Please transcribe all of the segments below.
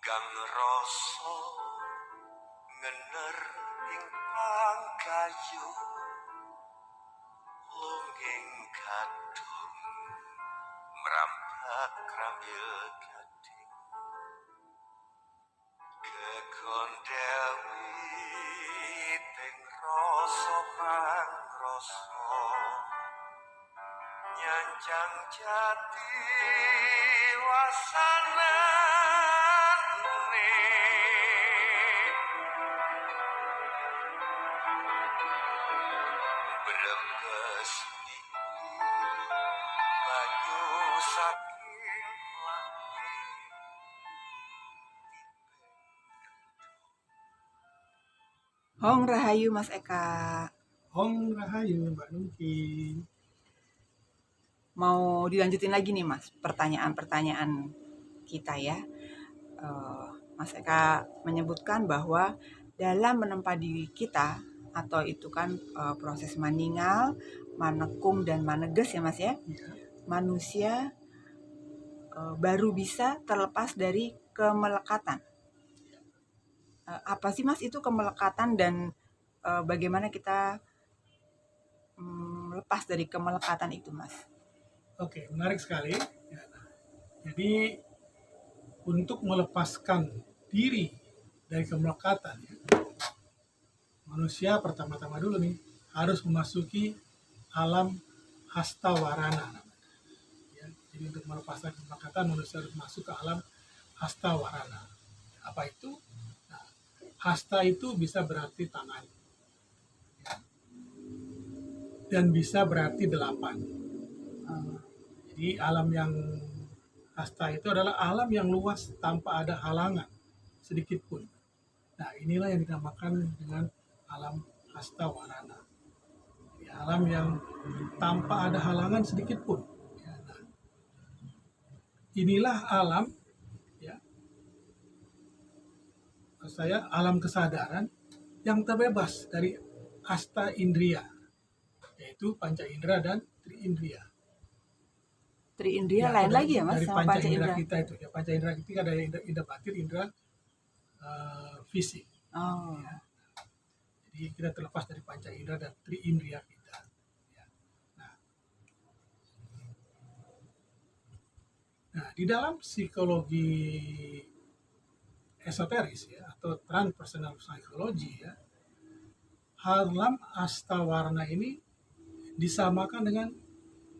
kang rasa ngener ing pangkayu lunging kadung mrambat krambil gading kekondewi ting rasa pangrasa nyanjang jati wasanane brebes banyu saking langit Hong Rahayu Mas Eka. Hong Rahayu Mbak Nungki. Mau dilanjutin lagi nih Mas, pertanyaan-pertanyaan kita ya. Mas Eka menyebutkan bahwa dalam menempa diri kita, atau itu kan proses maningal, manekung, dan maneges ya Mas ya, manusia baru bisa terlepas dari kemelekatan. Apa sih Mas itu kemelekatan dan bagaimana kita lepas dari kemelekatan itu Mas? Oke, menarik sekali. Jadi untuk melepaskan diri dari kemelekatan, manusia pertama-tama dulu nih harus memasuki alam hastawarana. Ya, jadi untuk melepaskan kemelekatan manusia harus masuk ke alam hastawarana. Apa itu? Nah, hasta itu bisa berarti tangan, ya, dan bisa berarti 8. Jadi alam yang hasta itu adalah alam yang luas tanpa ada halangan sedikit pun. Nah, inilah yang dinamakan dengan alam hastawarana. Jadi alam yang tanpa ada halangan sedikit pun. Ya, nah, inilah alam, ya, saya alam kesadaran yang terbebas dari hasta indria, yaitu panca indera dan tri indria. Tri indria lain lagi ya Mas dari sama panca panca indera indera? kita itu ya, panca indera kita ada indera batin, indera fisik. Oh. Ya. Jadi kita terlepas dari panca indera dan tri indria kita. Ya. Nah, di dalam psikologi esoteris ya, atau transpersonal psychology ya, alam hastawarna ini disamakan dengan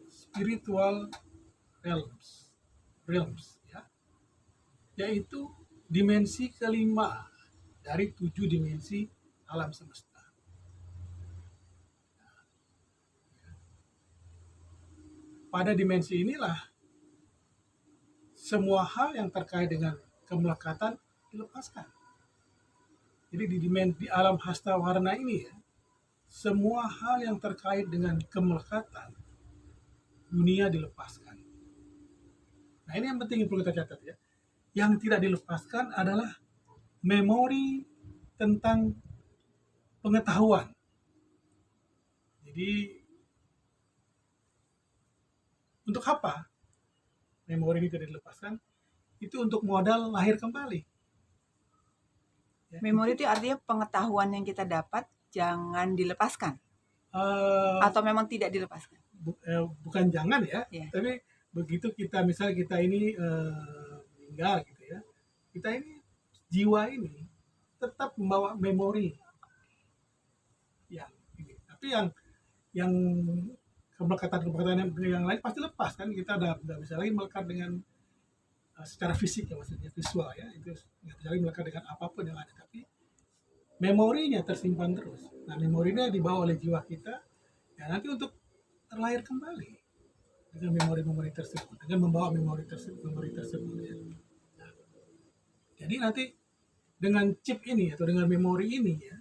spiritual realms ya, yaitu dimensi kelima dari 7 dimensi alam semesta. Pada dimensi inilah semua hal yang terkait dengan kemelekatan dilepaskan. Jadi di alam hastawarna ini ya, semua hal yang terkait dengan kemelekatan dunia dilepaskan. Nah, ini yang penting yang perlu kita catat ya. Yang tidak dilepaskan adalah memori tentang pengetahuan. Jadi untuk apa memori ini tidak dilepaskan? Itu untuk modal lahir kembali. Ya, memori itu artinya pengetahuan yang kita dapat jangan dilepaskan. Atau memang tidak dilepaskan? Bukan jangan ya, tapi begitu kita misalnya kita ini meninggal gitu ya, kita ini jiwa ini tetap membawa memori yang ini. Tapi yang kemelekatan yang lain pasti lepas kan, kita nggak bisa lagi melekat dengan secara fisik ya, maksudnya visual ya, itu nggak bisa lagi melekat dengan apapun yang ada, tapi memorinya tersimpan terus. Nah, memorinya dibawa oleh jiwa kita ya nanti untuk terlahir kembali dengan memori-memori tersebut, dengan membawa memori tersebut ya. Nah, jadi nanti dengan chip ini atau dengan memori ini ya,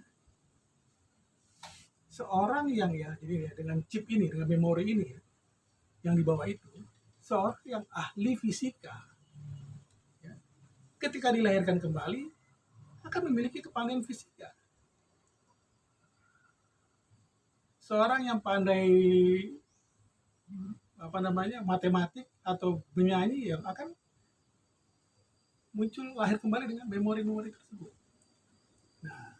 seorang yang ya, jadi ya, dengan chip ini, dengan memori ini ya, yang dibawa itu, seorang yang ahli fisika ya, ketika dilahirkan kembali akan memiliki kepandaian fisika. Seorang yang pandai matematik atau penyanyi yang akan muncul lahir kembali dengan memori-memori tersebut. Nah,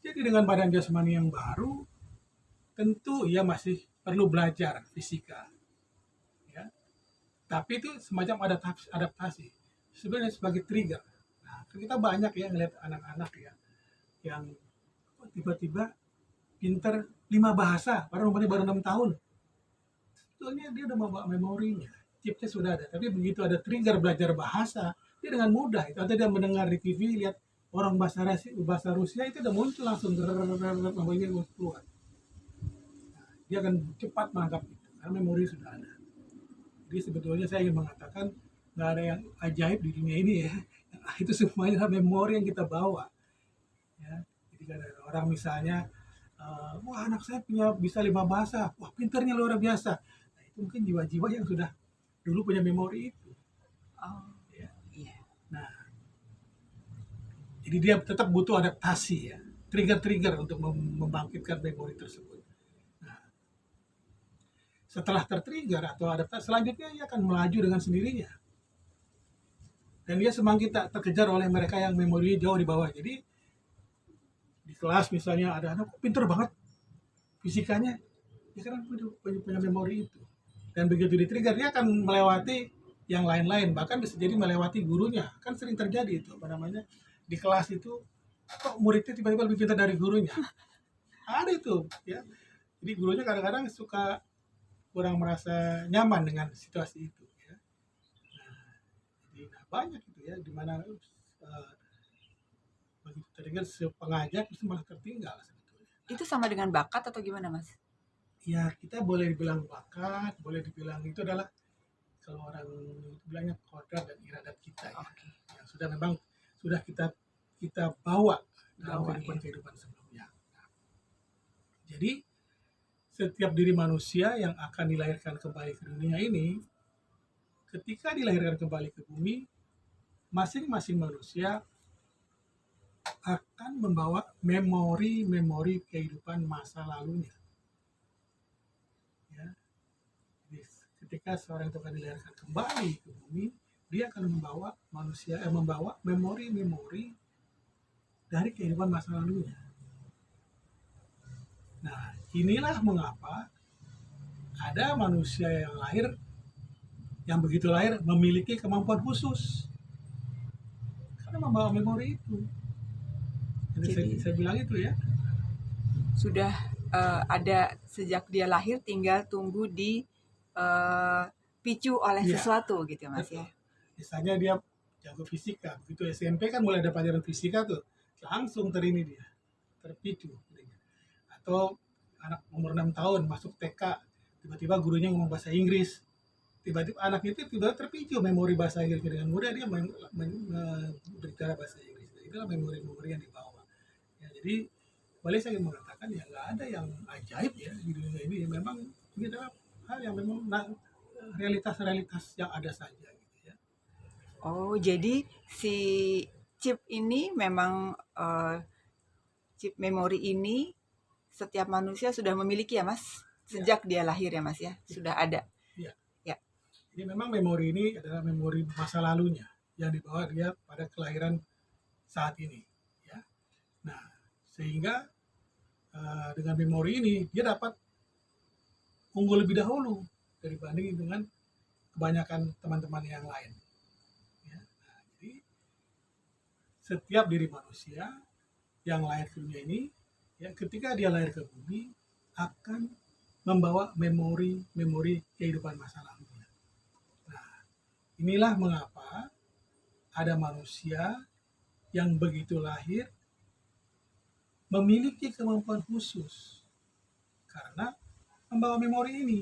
jadi dengan badan jasmani yang baru, tentu ia masih perlu belajar fisika, ya. Tapi itu semacam adaptasi, sebenarnya sebagai trigger. Nah, kita banyak ya ngeliat anak-anak ya yang tiba-tiba pinter 5 bahasa, padahal umurnya baru 6 tahun. Sebetulnya dia udah membawa memorinya, chipnya sudah ada. Tapi begitu ada trigger belajar bahasa, dia dengan mudah itu. Atau dia mendengar di TV, lihat orang bahasa Rusia itu udah muncul langsung namanya keluar. Nah, dia akan cepat menangkap itu karena memori sudah ada. Jadi sebetulnya saya ingin mengatakan nggak ada yang ajaib di dunia ini ya. Itu semuanya adalah memori yang kita bawa. Ya. Jadi kalau ada orang misalnya, wah anak saya bisa 5 bahasa, wah pinternya luar biasa. Nah, itu mungkin jiwa-jiwa yang sudah dulu punya memori itu. Oh, Ya. iya. Nah, jadi dia tetap butuh adaptasi ya, trigger-trigger untuk membangkitkan memori tersebut. Nah, setelah tertrigger atau adaptasi selanjutnya ia akan melaju dengan sendirinya. Dan dia semakin tak terkejar oleh mereka yang memorinya jauh di bawah. Jadi di kelas misalnya ada anak pinter banget fisikanya, ya kan punya memori itu. Dan begitu di-trigger dia akan melewati yang lain-lain, bahkan bisa jadi melewati gurunya. Kan sering terjadi itu, apa namanya, di kelas itu kok muridnya tiba-tiba lebih pintar dari gurunya. Ada itu ya. Jadi gurunya kadang-kadang suka kurang merasa nyaman dengan situasi itu ya. Jadi banyak itu ya, dimana begitu terdengar pengajar itu malah tertinggal sebetulnya. Itu sama dengan bakat atau gimana, Mas? Ya kita boleh dibilang bakat, boleh dibilang itu adalah kalau orang bilangnya kodrat dan iradat kita ya. Oke. Yang sudah memang sudah kita bawa dalam Bawa, kehidupan sebelumnya. Nah, jadi setiap diri manusia yang akan dilahirkan kembali ke dunia ini, ketika dilahirkan kembali ke bumi, masing-masing manusia akan membawa memori-memori kehidupan masa lalunya. Ya. Jadi, ketika seorang itu akan dilahirkan kembali ke bumi, dia akan membawa membawa memori-memori dari kehidupan masa lalunya. Nah, inilah mengapa ada manusia yang begitu lahir memiliki kemampuan khusus karena membawa memori itu. Jadi saya bilang itu ya. Sudah ada sejak dia lahir, tinggal tunggu dipicu oleh Iya. sesuatu gitu, Mas ya. Misalnya dia jago fisika, begitu SMP kan mulai ada pelajaran fisika tuh, langsung terpicu. Atau anak umur 6 tahun masuk TK, tiba-tiba gurunya ngomong bahasa Inggris, tiba-tiba anak itu terpicu memori bahasa Inggris, dengan mudah dia berbicara bahasa Inggris. Itulah memori-memori yang dibawa. Ya, jadi boleh saya mengatakan ya nggak ada yang ajaib ya di dunia ini. Memang ini adalah hal yang memang realitas-realitas yang ada saja gitu ya. Oh, jadi si chip ini memang chip memori ini setiap manusia sudah memiliki ya, Mas? Sejak dia lahir ya, Mas ya? Sudah ada. Iya. Ya. Jadi memang memori ini adalah memori masa lalunya yang dibawa dia pada kelahiran saat ini ya. Nah, sehingga dengan memori ini dia dapat unggul lebih dahulu dibanding dengan kebanyakan teman-teman yang lain. Ya. Nah, jadi setiap diri manusia yang lahir ke dunia ini, ya, ketika dia lahir ke bumi akan membawa memori kehidupan masa lalunya. Nah, inilah mengapa ada manusia yang begitu lahir memiliki kemampuan khusus karena membawa memori ini.